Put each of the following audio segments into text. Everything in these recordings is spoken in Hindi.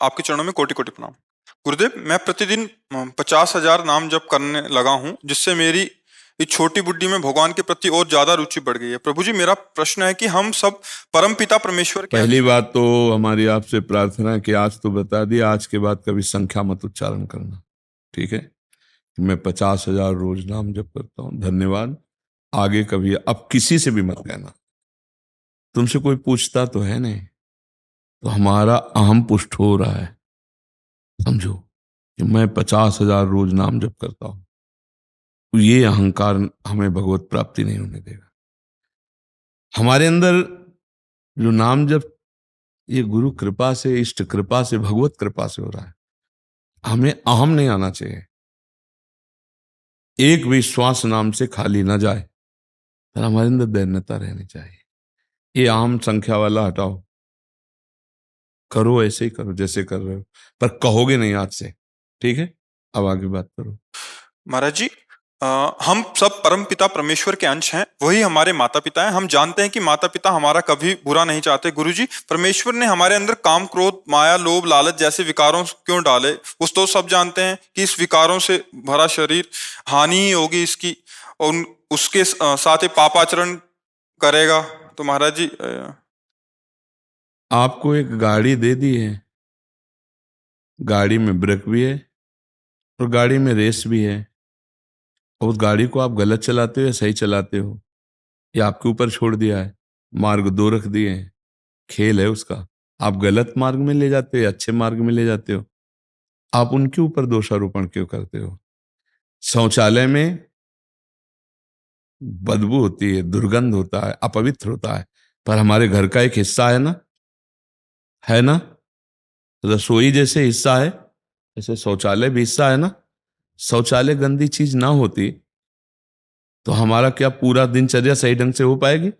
आपके चरणों में कोटि कोटि प्रणाम। गुरुदेव, मैं प्रतिदिन 50,000 नाम जप करने लगा हूँ, जिससे मेरी इस छोटी बुद्धि में भगवान के प्रति और ज्यादा रुचि बढ़ गई है। प्रभु जी, मेरा प्रश्न है कि हम सब परम पिता परमेश्वर के पहली अंश हैं। बात तो हमारी आपसे प्रार्थना है कि आज तो बता दिया, आज के बाद कभी संख्या मत उच्चारण करना, ठीक है? मैं 50,000 रोज नाम जप करता हूँ, धन्यवाद। आगे कभी अब किसी से भी मत कहना। तुमसे कोई पूछता तो है नहीं, तो हमारा अहम पुष्ट हो रहा है। समझो कि मैं 50,000 रोज नाम जप करता हूं, तो ये अहंकार हमें भगवत प्राप्ति नहीं होने देगा। हमारे अंदर जो नाम जप, ये गुरु कृपा से, इष्ट कृपा से, भगवत कृपा से हो रहा है। हमें अहम नहीं आना चाहिए। एक भी श्वास नाम से खाली ना जाए, पर हमारे अंदर दैन्यता रहनी चाहिए। ये अहम संख्या वाला हटाओ, करो ऐसे ही करो जैसे कर रहे हो, पर कहोगे नहीं आज से, ठीक है? अब आगे बात करो। महाराज जी, हम सब परम पिता परमेश्वर के अंश हैं। वही हमारे माता पिता हैं। हम जानते हैं कि माता पिता हमारा कभी बुरा नहीं चाहते। गुरु जी, परमेश्वर ने हमारे अंदर काम, क्रोध, माया, लोभ, लालच जैसे विकारों क्यों डाले? उस तो सब जानते हैं कि इस विकारों से भरा शरीर हानि ही होगी इसकी, और उसके साथ ही पापाचरण करेगा। तो महाराज जी, आपको एक गाड़ी दे दी है, गाड़ी में ब्रेक भी है और गाड़ी में रेस भी है। और उस गाड़ी को आप गलत चलाते हो या सही चलाते हो, या आपके ऊपर छोड़ दिया है। मार्ग दो रख दिए हैं, खेल है उसका। आप गलत मार्ग में ले जाते हो या अच्छे मार्ग में ले जाते हो, आप उनके ऊपर दोषारोपण क्यों करते हो? शौचालय में बदबू होती है, दुर्गंध होता है, अपवित्र होता है, पर हमारे घर का एक हिस्सा है ना, है ना? रसोई जैसे हिस्सा है, जैसे शौचालय भी हिस्सा है ना। शौचालय गंदी चीज ना होती तो हमारा क्या पूरा दिनचर्या सही ढंग से हो पाएगी?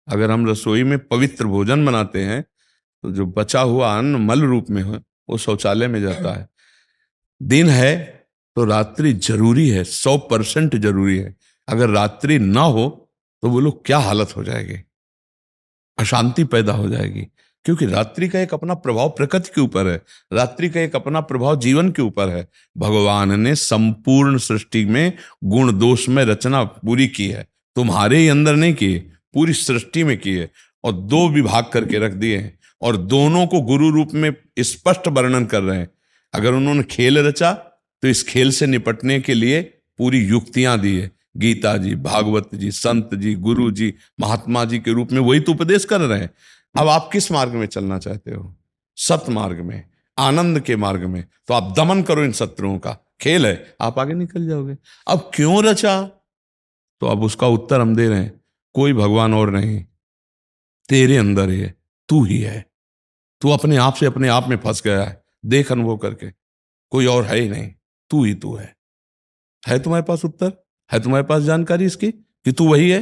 अगर हम रसोई में पवित्र भोजन बनाते हैं, तो जो बचा हुआ अन्न मल रूप में है, वो शौचालय में जाता है। दिन है तो रात्रि जरूरी है, 100% जरूरी है। अगर रात्रि ना हो तो वो लोग क्या हालत हो जाएगी, अशांति पैदा हो जाएगी। क्योंकि रात्रि का एक अपना प्रभाव प्रकृति के ऊपर है, रात्रि का एक अपना प्रभाव जीवन के ऊपर है। भगवान ने संपूर्ण सृष्टि में गुण दोष में रचना पूरी की है, तुम्हारे ही अंदर नहीं की, पूरी सृष्टि में की है। और दो विभाग करके रख दिए हैं, और दोनों को गुरु रूप में स्पष्ट वर्णन कर रहे हैं। अगर उन्होंने खेल रचा तो इस खेल से निपटने के लिए पूरी युक्तियां दी है। गीता जी, भागवत जी, संत जी, गुरु जी, महात्मा जी के रूप में वही तो उपदेश कर रहे हैं। अब आप किस मार्ग में चलना चाहते हो? सत मार्ग में, आनंद के मार्ग में। तो आप दमन करो इन शत्रुओं का, खेल है, आप आगे निकल जाओगे। अब क्यों रचा, तो अब उसका उत्तर हम दे रहे हैं। कोई भगवान और नहीं, तेरे अंदर ही है, तू ही है। तू अपने आप से अपने आप में फंस गया है, देख अनुभव करके। कोई और है ही नहीं, तू ही तू है। तुम्हारे पास उत्तर, है तुम्हारे पास जानकारी इसकी कि तू वही है?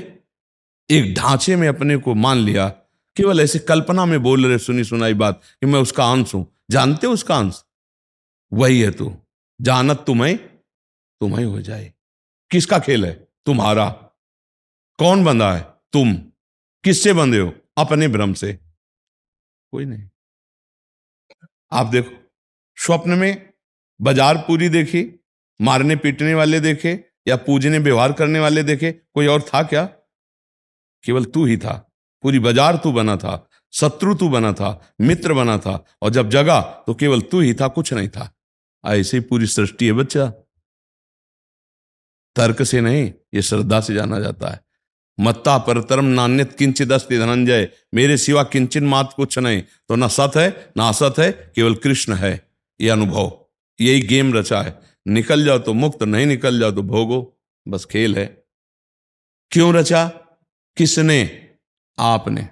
एक ढांचे में अपने को मान लिया, केवल ऐसे कल्पना में बोल रहे, सुनी सुनाई बात कि मैं उसका अंश हूं। जानते हो उसका अंश वही है तू। जानत तुम्हें तुम्हें हो जाए। किसका खेल है? तुम्हारा। कौन बंधा है? तुम। किससे बंधे हो? अपने भ्रम से, कोई नहीं। आप देखो, स्वप्न में बाजार पूरी देखी, मारने पीटने वाले देखे या पूजने व्यवहार करने वाले देखे, कोई और था क्या? केवल तू ही था। पूरी बाजार तू बना था, शत्रु तू बना था, मित्र बना था, और जब जगा तो केवल तू ही था, कुछ नहीं था। ऐसे ही पूरी सृष्टि है बच्चा। तर्क से नहीं, ये श्रद्धा से जाना जाता है। मत्ता परतरम नान्यत किंचित अस्ति धनंजय, मेरे सिवा किंचित मात कुछ नहीं। तो ना सत है ना असत है, केवल कृष्ण है। ये अनुभव, यही गेम रचा है। निकल जाओ तो मुक्त, नहीं निकल जाओ तो भोगो, बस खेल है। क्यों रचा? किसने? आपने।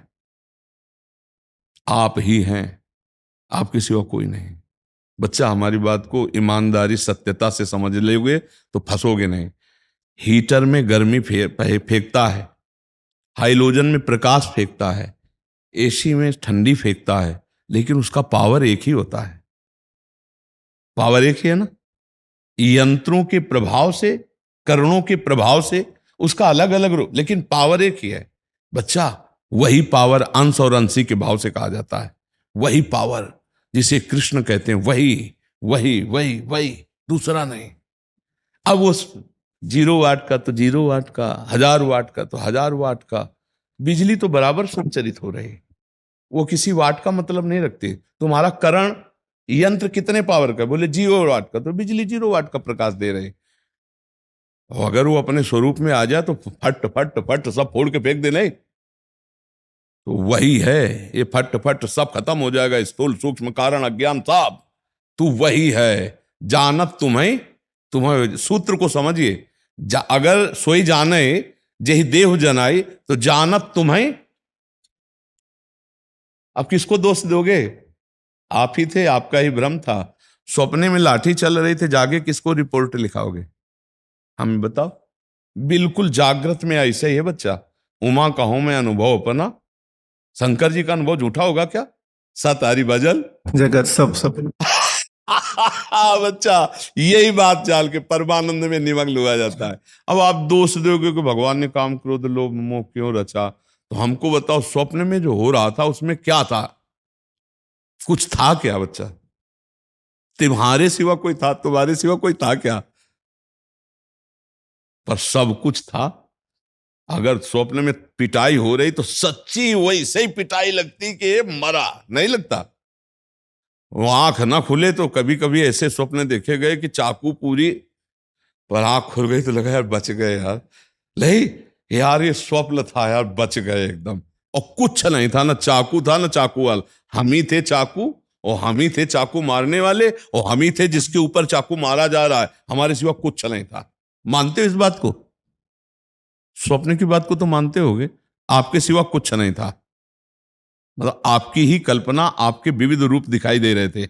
आप ही हैं, आपके सिवा कोई नहीं। बच्चा, हमारी बात को ईमानदारी सत्यता से समझ लोगे तो फंसोगे नहीं। हीटर में गर्मी फेंकता है, हाइलोजन में प्रकाश फेंकता है, एसी में ठंडी फेंकता है, लेकिन उसका पावर एक ही होता है। पावर एक ही है ना। यंत्रों के प्रभाव से, करणों के प्रभाव से उसका अलग अलग रूप, लेकिन पावर एक ही है। बच्चा, वही पावर अंश और अंशी के भाव से कहा जाता है। वही पावर जिसे कृष्ण कहते हैं, वही वही वही वही, दूसरा नहीं। अब वो 0 वाट का तो 0 वाट का, 1000 वाट का तो 1000 वाट का, बिजली तो बराबर संचरित हो रही। वो किसी वाट का मतलब नहीं रखते। तुम्हारा करण यंत्र कितने पावर का, बोले 0 वाट का, तो बिजली 0 वाट का प्रकाश दे रहे। और अगर वो अपने स्वरूप में आ जाए तो फट फट फट सब फोड़ के फेंक दे नहीं, तो वही है। ये फट फट सब खत्म हो जाएगा, स्थूल सूक्ष्म कारण अज्ञान सब। तू वही है, जानत तुम्हें। तुम्हें सूत्र को समझिए, अगर सोई जाने जही देह जनाई, तो जानत तुम्हें। अब किसको दोष दोगे? आप ही थे, आपका ही भ्रम था। सपने में लाठी चल रही थी, जागे किसको रिपोर्ट लिखाओगे? हमें बताओ। बिल्कुल जागृत में ऐसे ही है बच्चा। उमा कहूं मैं अनुभव अपना, शंकर जी का अनुभव झूठा होगा क्या? सतारी बजल जगत सब सब। बच्चा यही बात चाल के परमानंद में निमग्न हुआ जाता है। अब आप दोष दोगे कि भगवान ने काम क्रोध लोभ मोह क्यों रचा, तो हमको बताओ स्वप्न में जो हो रहा था उसमें क्या था? कुछ था क्या बच्चा? तुम्हारे सिवा कोई था? तुम्हारे सिवा कोई था क्या? पर सब कुछ था। अगर स्वप्न में पिटाई हो रही तो सच्ची वैसे ही पिटाई लगती कि ये मरा, नहीं लगता? वो आंख ना खुले तो कभी कभी ऐसे स्वप्न देखे गए कि चाकू पूरी, पर आंख खुल गई तो लगा यार बच गए यार, नहीं यार ये स्वप्न था यार, बच गए एकदम। और कुछ नहीं था, ना चाकू था ना चाकू वाला, हम ही थे चाकू, और हम ही थे चाकू मारने वाले, और हम ही थे जिसके ऊपर चाकू मारा जा रहा है। हमारे सिवा कुछ नहीं था। मानते हो इस बात को? स्वप्न की बात को तो मानते होगे। आपके सिवा कुछ नहीं था, मतलब आपकी ही कल्पना, आपके विविध रूप दिखाई दे रहे थे।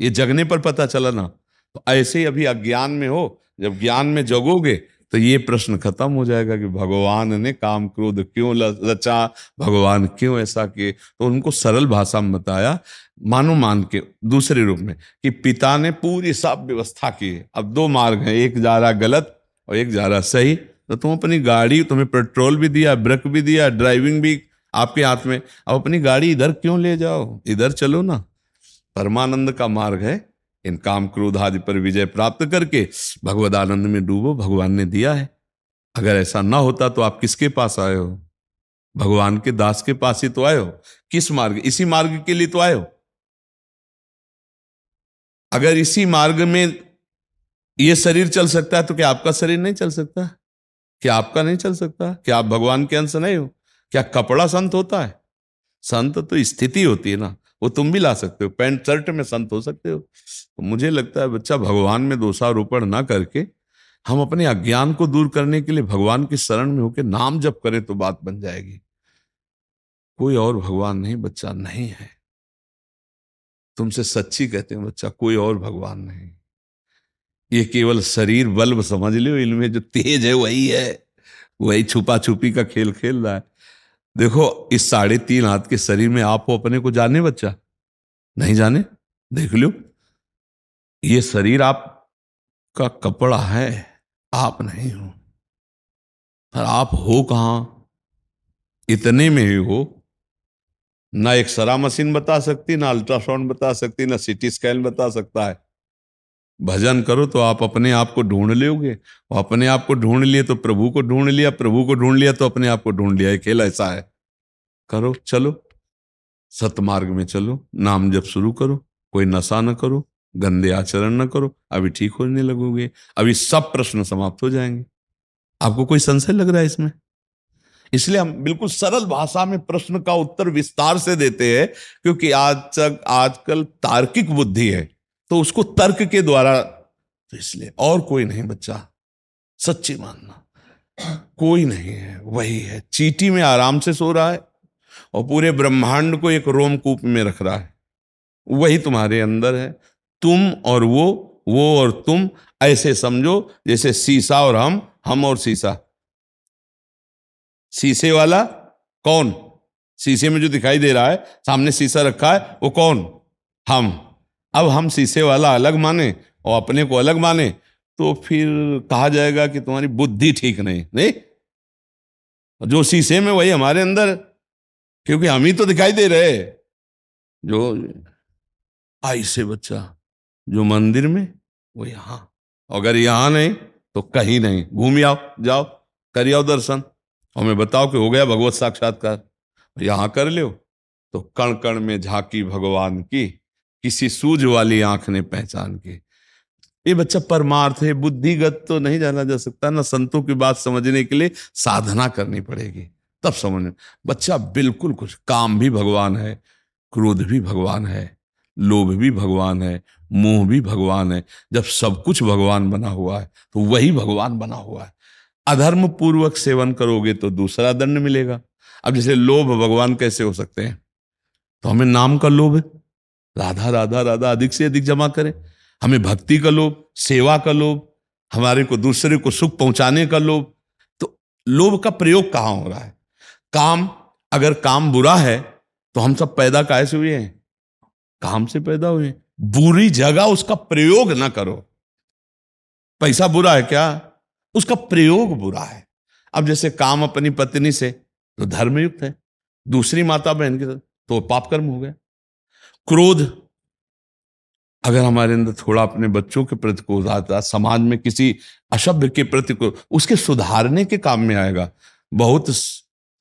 ये जगने पर पता चला ना। तो ऐसे ही अभी अज्ञान में हो, जब ज्ञान में जगोगे तो ये प्रश्न खत्म हो जाएगा कि भगवान ने काम क्रोध क्यों रचा, भगवान क्यों ऐसा किए। तो उनको सरल भाषा में बताया, मानो मान के दूसरे रूप में, कि पिता ने पूरी सब व्यवस्था की है। अब 2 मार्ग हैं, एक जा रहा गलत और एक जा रहा सही। तो तुम अपनी गाड़ी, तुम्हें पेट्रोल भी दिया, ब्रेक भी दिया, ड्राइविंग भी आपके हाथ में, अब अपनी गाड़ी इधर क्यों ले जाओ, इधर चलो ना। परमानंद का मार्ग है, इन काम क्रोध आदि पर विजय प्राप्त करके भगवद आनंद में डूबो, भगवान ने दिया है। अगर ऐसा ना होता तो आप किसके पास आए हो? भगवान के दास के पास ही तो आए हो। किस मार्ग? इसी मार्ग के लिए तो आए हो। अगर इसी मार्ग में ये शरीर चल सकता है तो क्या आपका शरीर नहीं चल सकता? क्या आपका नहीं चल सकता? क्या आप भगवान के अंश नहीं हो? क्या कपड़ा संत होता है? संत तो स्थिति होती है ना, वो तुम भी ला सकते हो, पैंट शर्ट में संत हो सकते हो। तो मुझे लगता है बच्चा, भगवान में दोषारोपण ना करके हम अपने अज्ञान को दूर करने के लिए भगवान की शरण में होकर नाम जप करें तो बात बन जाएगी। कोई और भगवान नहीं बच्चा, नहीं है। तुमसे सच्ची कहते हैं बच्चा, कोई और भगवान नहीं। ये केवल शरीर बल्ब समझ लो, इनमें जो तेज है वही है, वही छुपा छुपी का खेल खेल रहा है। देखो इस 3.5 हाथ के शरीर में आप हो, अपने को जाने बच्चा? नहीं जाने। देख लो, ये शरीर आपका कपड़ा है, आप नहीं हो। पर आप हो कहां? इतने में ही हो। ना एक्सरा मशीन बता सकती, ना अल्ट्रासाउंड बता सकती, ना सीटी स्कैन बता सकता है। भजन करो तो आप अपने आप को ढूंढ लोगे, और अपने आप को ढूंढ लिए तो प्रभु को ढूंढ लिया, प्रभु को ढूंढ लिया तो अपने आप को ढूंढ लिया। ये खेल ऐसा है। करो, चलो सतमार्ग में चलो, नाम जप शुरू करो, कोई नशा न करो, गंदे आचरण न करो, अभी ठीक होने लगोगे। अभी सब प्रश्न समाप्त हो जाएंगे। आपको कोई संशय लग रहा है इसमें? इसलिए हम बिल्कुल सरल भाषा में प्रश्न का उत्तर विस्तार से देते हैं, क्योंकि आजकल तार्किक बुद्धि है, तो उसको तर्क के द्वारा, तो इसलिए और कोई नहीं बच्चा, सच्ची मानना कोई नहीं है, वही है। चींटी में आराम से सो रहा है और पूरे ब्रह्मांड को एक रोमकूप में रख रहा है। वही तुम्हारे अंदर है। तुम और वो और तुम, ऐसे समझो जैसे शीशा और हम और शीशा। शीशे वाला कौन? शीशे में जो दिखाई दे रहा है, सामने शीशा रखा है, वो कौन? हम। अब हम शीशे वाला अलग माने और अपने को अलग माने, तो फिर कहा जाएगा कि तुम्हारी बुद्धि ठीक नहीं। नहीं, जो शीशे में वही हमारे अंदर, क्योंकि हम ही तो दिखाई दे रहे। जो ऐसे बच्चा जो मंदिर में वो यहाँ, अगर यहाँ नहीं तो कहीं नहीं, घूम आओ, जाओ कर आओ दर्शन, हमें बताओ कि हो गया भगवत साक्षात्कार। यहाँ कर लो तो कण कण में झांकी भगवान की, किसी सूझ वाली आंख ने पहचान की। ये बच्चा परमार्थ है, बुद्धिगत तो नहीं जाना जा सकता ना, संतों की बात समझने के लिए साधना करनी पड़ेगी तब समझ। बच्चा बिल्कुल कुछ, काम भी भगवान है, क्रोध भी भगवान है, लोभ भी भगवान है, मोह भी भगवान है। जब सब कुछ भगवान बना हुआ है तो वही भगवान बना हुआ है। अधर्म पूर्वक सेवन करोगे तो दूसरा दंड मिलेगा। अब जैसे लोभ भगवान कैसे हो सकते हैं, तो हमें नाम का लोभ है, राधा राधा राधा अधिक से अधिक जमा करें। हमें भक्ति का लोभ, सेवा का लोभ, हमारे को दूसरे को सुख पहुंचाने का लोभ। तो लोभ का प्रयोग कहां हो रहा है? काम, अगर काम बुरा है तो हम सब पैदा कैसे हुए हैं? काम से पैदा हुए। बुरी जगह उसका प्रयोग ना करो। पैसा बुरा है क्या? उसका प्रयोग बुरा है। अब जैसे काम अपनी पत्नी से तो धर्मयुक्त है, दूसरी माता बहन के साथ तो पाप कर्म हो गया। क्रोध अगर हमारे अंदर थोड़ा अपने बच्चों के प्रति क्रोध आता, समाज में किसी अशभ्य के प्रति क्रोध, उसके सुधारने के काम में आएगा। बहुत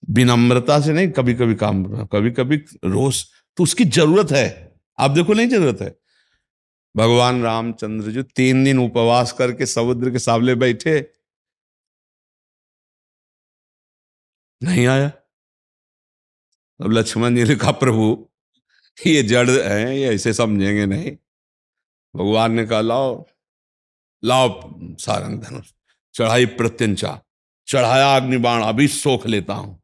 विनम्रता से नहीं, कभी कभी काम, कभी कभी रोष, तो उसकी जरूरत है। आप देखो नहीं जरूरत है। भगवान रामचंद्र जी 3 दिन उपवास करके समुद्र के सामने बैठे, नहीं आया। अब लक्ष्मण जी ने कहा प्रभु ये जड़ है, ये ऐसे समझेंगे नहीं। भगवान ने कहा लाओ लाओ सारंग धनुष, चढ़ाई प्रत्यंचा, चढ़ाया अग्निबाण, अभी सोख लेता हूं।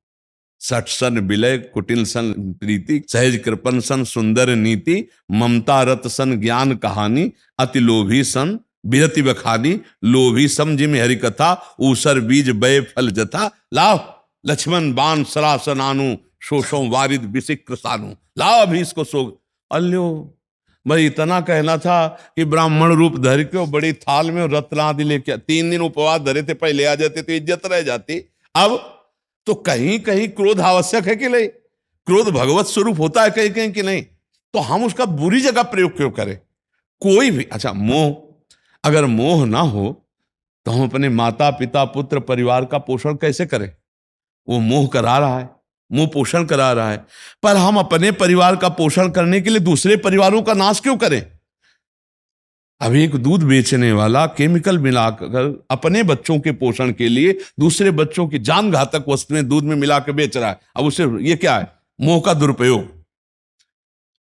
सठ सन विलय, कुटिल सन प्रीति, सहज कृपन सन सुंदर नीति, ममता रत सन ज्ञान कहानी, अति लोभी सन बिरति बखानी, लोभी सम जिम हरि कथा, ऊसर बीज बय फल जथा। लाओ लक्ष्मण बाण सरासनानु, शोषों वारिद विसिक्र सानु। लाओ अभी इसको सो। अल्यो भाई इतना कहना था कि ब्राह्मण रूप धर के बड़ी थाल में रत्न आदि लेके, 3 दिन उपवास धरे थे, पहले आ जाते तो इज्जत रह जाती। अब तो कहीं कहीं क्रोध आवश्यक है कि नहीं? क्रोध भगवत स्वरूप होता है कहीं कहीं कि नहीं? तो हम उसका बुरी जगह प्रयोग क्यों करें? कोई भी, अच्छा मोह, अगर मोह ना हो तो हम अपने माता पिता पुत्र परिवार का पोषण कैसे करें? वो मोह करा रहा है, मोह पोषण करा रहा है, पर हम अपने परिवार का पोषण करने के लिए दूसरे परिवारों का नाश क्यों करें? अब एक दूध बेचने वाला केमिकल मिलाकर अपने बच्चों के पोषण के लिए दूसरे बच्चों की जान घातक वस्तुएं दूध में मिला के बेच रहा है। अब उसे, ये क्या है? मोह का दुरुपयोग।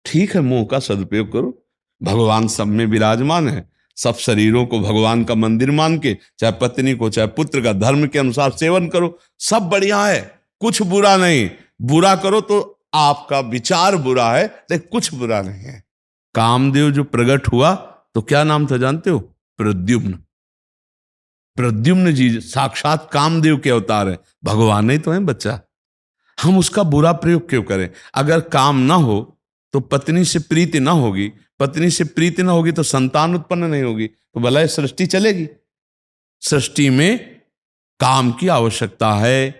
ठीक है, मोह का सदुपयोग करो। भगवान सब में विराजमान है, सब शरीरों को भगवान का मंदिर मान के, चाहे पत्नी को चाहे पुत्र का, धर्म के अनुसार सेवन करो, सब बढ़िया है, कुछ बुरा नहीं। बुरा करो तो आपका विचार बुरा है, लेकिन कुछ बुरा नहीं है। कामदेव जो प्रकट हुआ तो क्या नाम था जानते हो? प्रद्युम्न। प्रद्युम्न जी साक्षात कामदेव के अवतार है, भगवान ही तो है बच्चा। हम उसका बुरा प्रयोग क्यों करें? अगर काम ना हो तो पत्नी से प्रीति ना होगी, पत्नी से प्रीति ना होगी तो संतान उत्पन्न नहीं होगी, तो भला ये सृष्टि चलेगी? सृष्टि में काम की आवश्यकता है,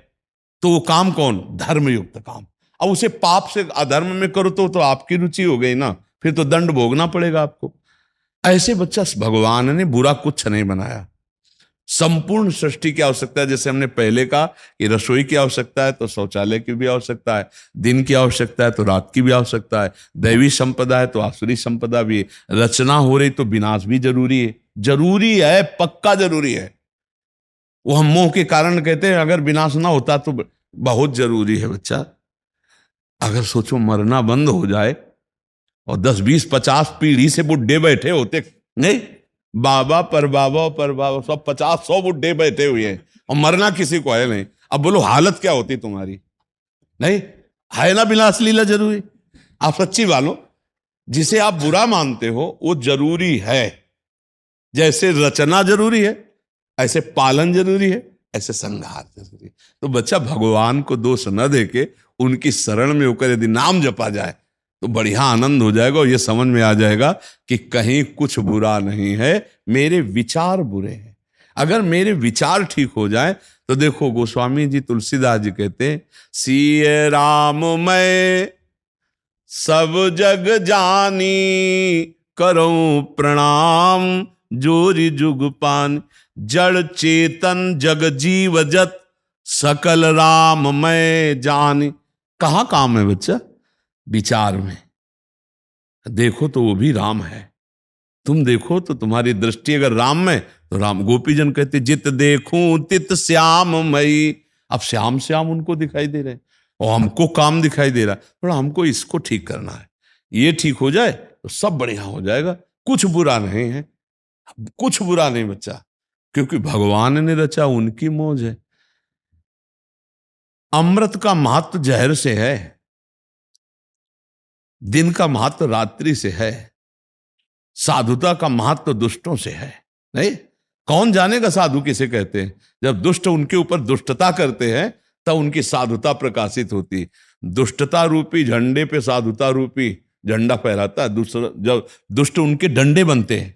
तो वो काम कौन? धर्मयुक्त काम। अब उसे पाप से अधर्म में करो तो आपकी रुचि हो गई ना, फिर तो दंड भोगना पड़ेगा आपको। ऐसे बच्चा भगवान ने बुरा कुछ नहीं बनाया। संपूर्ण सृष्टि की आवश्यकता है, जैसे हमने पहले कहा कि रसोई की आवश्यकता है तो शौचालय की भी आवश्यकता है, दिन की आवश्यकता है तो रात की भी आवश्यकता है, दैवी संपदा है तो आसुरी संपदा भी है, रचना हो रही तो विनाश भी जरूरी है। जरूरी है, पक्का जरूरी है। वो हम मोह के कारण कहते हैं अगर विनाश ना होता तो बहुत जरूरी है बच्चा। अगर सोचो मरना बंद हो जाए और 10 20 50 पीढ़ी से बुढ़े बैठे होते, नहीं बाबा पर बाबा पर बाबा, सब 50 100 बुढ़े बैठे हुए हैं और मरना किसी को है नहीं। अब बोलो हालत क्या होती तुम्हारी? नहीं है ना विलास लीला जरूरी? आप सच्ची वालो, जिसे आप बुरा मानते हो वो जरूरी है। जैसे रचना जरूरी है, ऐसे पालन जरूरी है, ऐसे संहार जरूरी है। तो बच्चा भगवान को दोष न देके उनकी शरण में होकर यदि नाम जपा जाए तो बढ़िया आनंद हो जाएगा और ये समझ में आ जाएगा कि कहीं कुछ बुरा नहीं है, मेरे विचार बुरे हैं। अगर मेरे विचार ठीक हो जाए तो देखो गोस्वामी जी तुलसीदास जी कहते हैं, सिय राम मैं सब जग जानी करूं प्रणाम, जोरी जुग पान। जड़ चेतन जग जीव जत, सकल राम मैं जानी। कहाँ काम है बच्चा? विचार में। देखो तो वो भी राम है, तुम देखो तो तुम्हारी दृष्टि अगर राम में, तो राम। गोपीजन कहते जित देखूं तित श्याम मई। अब श्याम श्याम उनको दिखाई दे रहे हैं और हमको काम दिखाई दे रहा है। थोड़ा हमको इसको ठीक करना है, ये ठीक हो जाए तो सब बढ़िया हो जाएगा। कुछ बुरा नहीं है, कुछ बुरा नहीं बच्चा, क्योंकि भगवान ने रचा, उनकी मौज है। अमृत का महत्व जहर से है, दिन का महत्व रात्रि से है, साधुता का महत्व दुष्टों से है। नहीं, कौन जानेगा साधु किसे कहते हैं? जब दुष्ट उनके ऊपर दुष्टता करते हैं तब उनकी साधुता प्रकाशित होती है। दुष्टता रूपी झंडे पे साधुता रूपी झंडा फहराता है। दूसरा, जब दुष्ट उनके डंडे बनते हैं,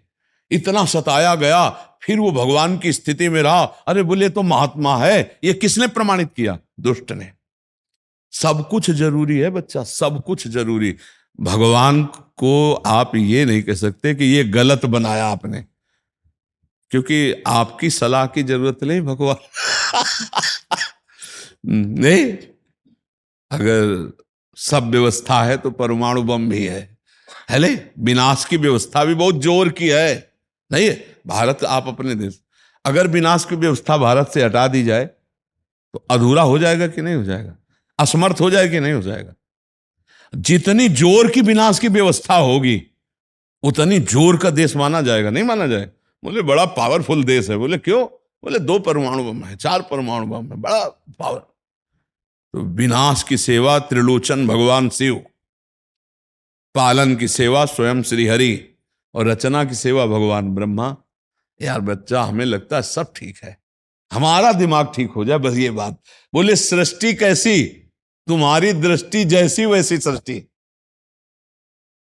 इतना सताया गया, फिर वो भगवान की स्थिति में रहा। अरे बोले तो महात्मा है, ये किसने प्रमाणित किया? दुष्ट ने। सब कुछ जरूरी है बच्चा, सब कुछ जरूरी। भगवान को आप ये नहीं कह सकते कि ये गलत बनाया आपने, क्योंकि आपकी सलाह की जरूरत नहीं भगवान नहीं, अगर सब व्यवस्था है तो परमाणु बम भी है ले? विनाश की व्यवस्था भी बहुत जोर की है, नहीं है? भारत, आप अपने देश, अगर विनाश की व्यवस्था भारत से हटा दी जाए तो अधूरा हो जाएगा कि नहीं हो जाएगा? असमर्थ हो जाएगा कि नहीं हो जाएगा? जितनी जोर की विनाश की व्यवस्था होगी उतनी जोर का देश माना जाएगा, नहीं माना जाएगा? बोले बड़ा पावरफुल देश है। बोले क्यों? बोले 2 परमाणु बम है, 4 परमाणु बम है, बड़ा पावर। तो विनाश की सेवा त्रिलोचन भगवान शिव, पालन की सेवा स्वयं श्री हरि, और रचना की सेवा भगवान ब्रह्मा। यार बच्चा, हमें लगता है सब ठीक है, हमारा दिमाग ठीक हो जाए बस, ये बात। बोले सृष्टि कैसी? तुम्हारी दृष्टि जैसी वैसी सृष्टि।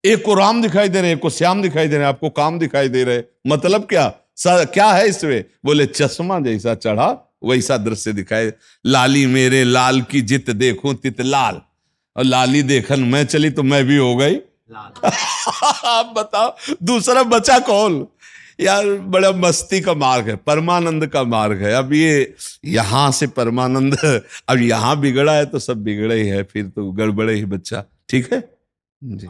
एक को राम दिखाई दे रहे, एक को श्याम दिखाई दे रहे, आपको काम दिखाई दे रहे। मतलब क्या? क्या है इसमें? बोले चश्मा जैसा चढ़ा वैसा दृश्य दिखाए। लाली मेरे लाल की जित देखूं तित लाल, और लाली देखन मैं चली तो मैं भी हो गई आप बताओ दूसरा बचा कौन? यार बड़ा मस्ती का मार्ग है, परमानंद का मार्ग है। अब ये यहां से परमानंद, अब यहां बिगड़ा है तो सब बिगड़े ही है, फिर तो गड़बड़े ही बच्चा। ठीक है जी।